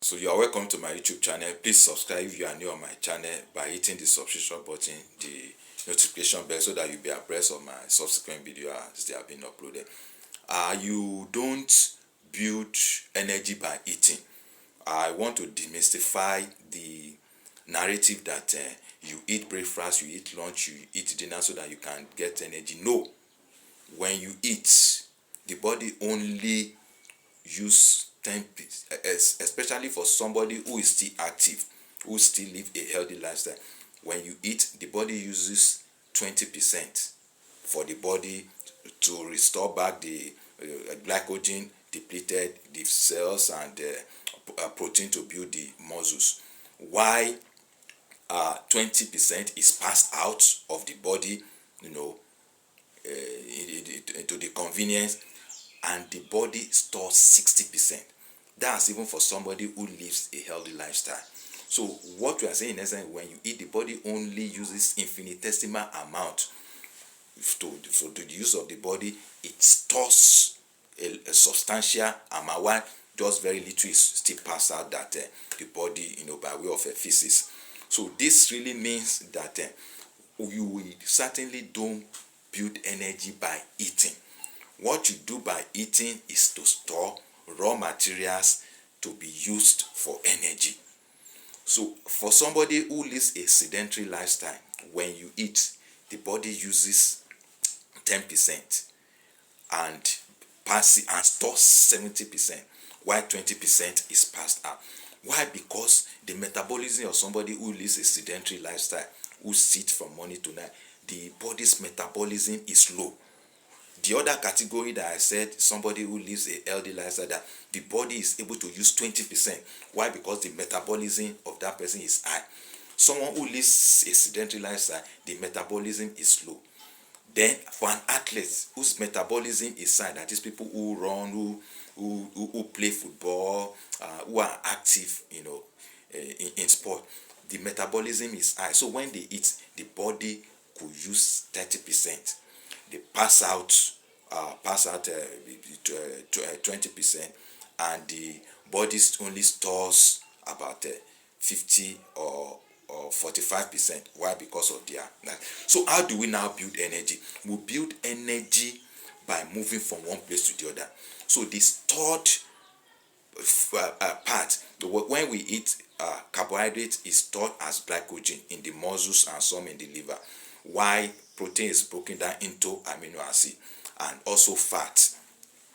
So you are welcome to my YouTube channel. Please subscribe if you are new on my channel by hitting the subscription button, the notification bell, so that you'll be abreast of my subsequent videos as they have been uploaded. You don't build energy by eating. I want to demystify the narrative that you eat breakfast, you eat lunch, you eat dinner so that you can get energy. No. When you eat, the body only use 10%, especially for somebody who is still active, who still live a healthy lifestyle. When you eat, the body uses 20% for the body to restore back the glycogen depleted, the cells, and protein to build the muscles. Why 20% is passed out of the body, you know, into the convenience, and the body stores 60%. That's even for somebody who lives a healthy lifestyle. So what we are saying in essence, when you eat, the body only uses infinitesimal amount for the use of the body. It stores a substantial amount, while just very little is still passed out that the body, by way of feces. So this really means that you certainly don't build energy by eating. What you do by eating is to store raw materials to be used for energy. So for somebody who lives a sedentary lifestyle, when you eat, the body uses 10% and stores 70%, while 20% is passed out. Why? Because the metabolism of somebody who lives a sedentary lifestyle, who sits from morning to night, the body's metabolism is low. The other category that I said, somebody who lives a healthy lifestyle, that the body is able to use 20%. Why? Because the metabolism of that person is high. Someone who lives a sedentary lifestyle, the metabolism is low. Then for an athlete whose metabolism is high, that is people who run, who play football, who are active, in sport, the metabolism is high. So when they eat, the body could use 30%. They pass out 20%, and the body only stores about 50 or 45%. Why? Because of their life. So how do we now build energy? We build energy by moving from one place to the other. So the stored part, when we eat, carbohydrate is stored as glycogen in the muscles and some in the liver, while protein is broken down into amino acid, and also fat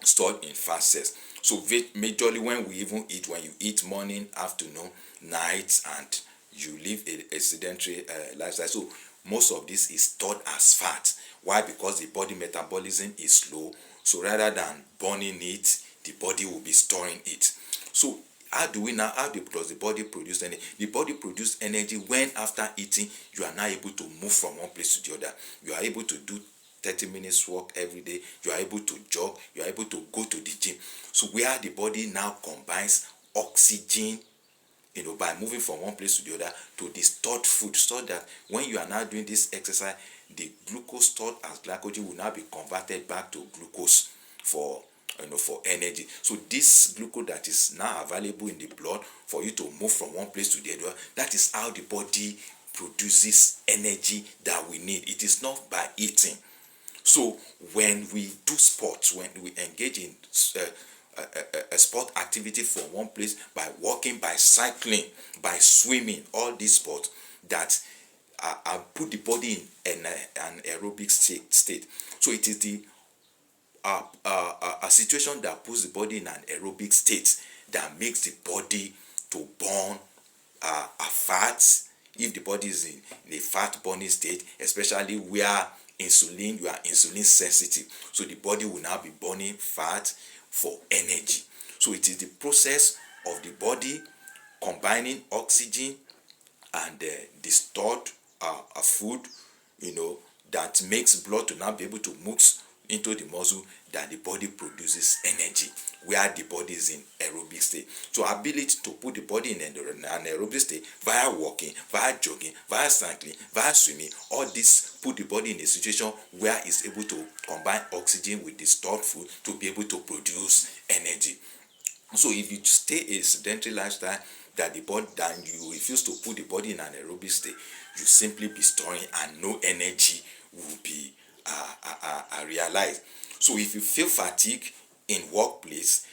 stored in fat cells. So majorly when you eat morning, afternoon, night, and you live a sedentary lifestyle, so most of this is stored as fat. Why? Because the body metabolism is low. So rather than burning it, the body will be storing it. So how does the body produce energy? The body produces energy when, after eating, you are now able to move from one place to the other. You are able to do 30 minutes walk every day. You are able to jog. You are able to go to the gym. So where the body now combines oxygen, by moving from one place to the other, to the stored food, so that when you are now doing this exercise, the glucose stored as glycogen will now be converted back to glucose for energy. So this glucose that is now available in the blood for you to move from one place to the other, that is how the body produces energy that we need. It is not by eating. So when we do sports, when we engage in a sport activity from one place, by walking, by cycling, by swimming, all these sports that put the body in an aerobic state. So it is the a situation that puts the body in an aerobic state that makes the body to burn a fat. If the body is in a fat burning state, especially where you are insulin sensitive, so the body will now be burning fat for energy. So it is the process of the body combining oxygen and the stored food, that makes blood to now be able to mix into the muscle, that the body produces energy where the body is in aerobic state. So ability to put the body in an aerobic state via walking, via jogging, via cycling, via swimming, all this put the body in a situation where it's able to combine oxygen with the stored food to be able to produce energy. So if you stay a sedentary lifestyle, that the body, that you refuse to put the body in an aerobic state, you simply be storing and no energy will be realized. So if you feel fatigue in workplace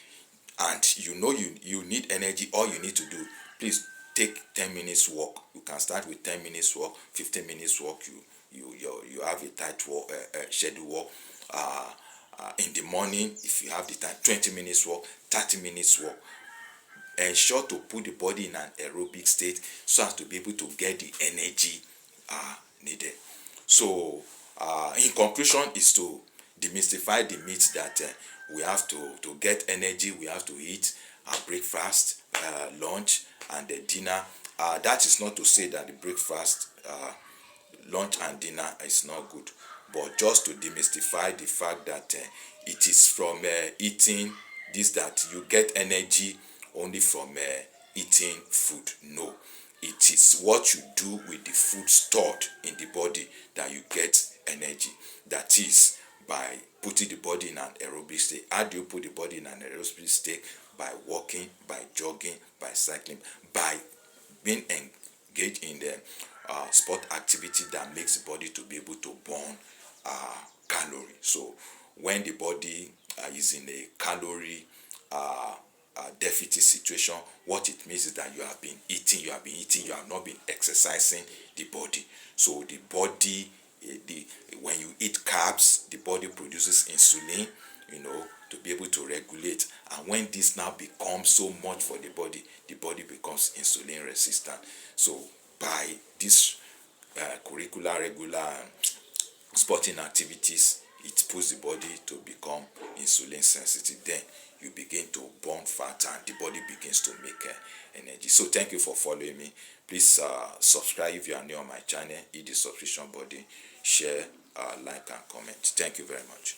and you know you need energy, all you need to do, please take 10 minutes walk. You can start with 10 minutes walk, 15 minutes walk. You have a tight walk, schedule walk. In the morning, if you have the time, 20 minutes walk, 30 minutes walk. Ensure to put the body in an aerobic state so as to be able to get the energy needed. So in conclusion is to demystify the myth that we have to get energy, we have to eat our breakfast, lunch and the dinner. That is not to say that the breakfast, lunch and dinner is not good, but just to demystify the fact that it is from eating this that you get energy only from eating food. No, it is what you do with the food stored in the body that you get energy. That is by putting the body in an aerobic state. How do you put the body in an aerobic state? By walking, by jogging, by cycling, by being engaged in the sport activity that makes the body to be able to burn calorie. So when the body is in a calorie deficit situation, what it means is that you have been eating, you have not been exercising the body. So the body, when you eat carbs, the body produces insulin, to be able to regulate. And when this now becomes so much for the body becomes insulin resistant. So by this curricular regular sporting activities, it puts the body to become insulin sensitive. Then you begin to burn fat and the body begins to make energy. So thank you for following me. Please subscribe if you are new on my channel. Hit the subscription button, share, like and comment. Thank you very much.